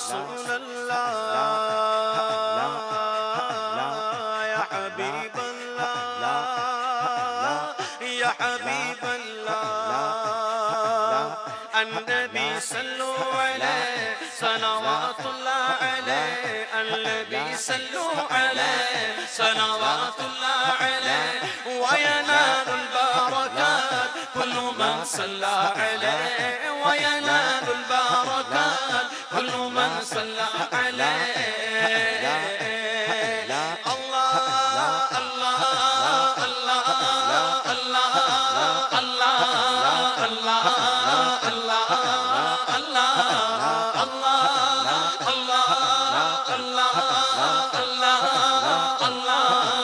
رسول اللہ یا حبیب اللہ یا حبیب اللہ النبی صلو علیہ صلوات اللہ علیہ النبی صلو علیہ صلوات اللہ علیہ وینال البرکات كل من صلى عليه وينال البركات كل من صلى عليه الله الله الله الله الله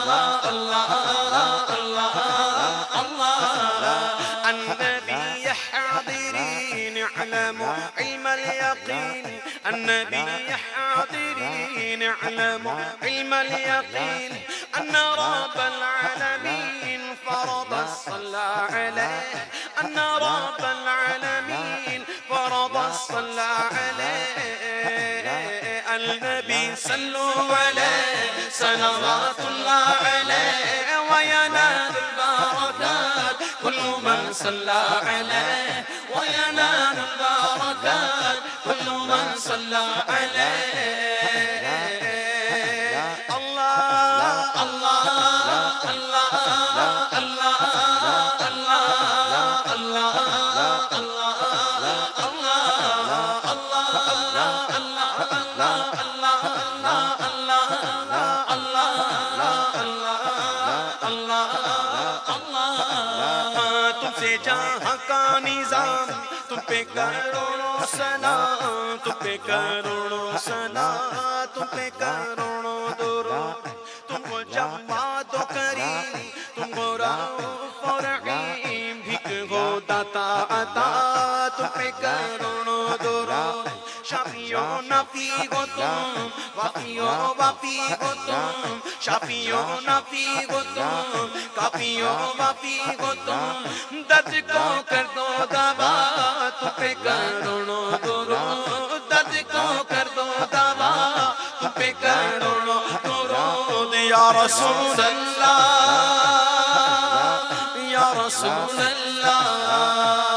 الله الله الله النبي حاضرين اعلموا علم اليقين النبي حاضرين اعلموا علم اليقين أن رب العالمين فرض الصلاة عليه أن رب العالمين فرض الصلاة عليه النبي صلوا عليه صلوات الله عليه وينال البركات كل من صلى عليه وينال البركات كل من صلى عليه الله الله الله الله الله تم سے جہاں کا نظام تم پہ کروڑوں سلام تم پہ کروڑوں سلام تم پہ کروڑوں درود تم کو جواد و کریم تم کو رؤوف و رحیم بھیک ہو داتا عطا تم پہ کروڑوں درود شافی و نفی ہو تم وافی و وافی ہو تم شافی و نفی ہو تم کافی و وافی ہو تم درد کو کر دو دوا تم پہ کروڑوں درود درد کو کر دو دوا تم پہ کروڑوں درود یا رسول اللہ یا رسول اللہ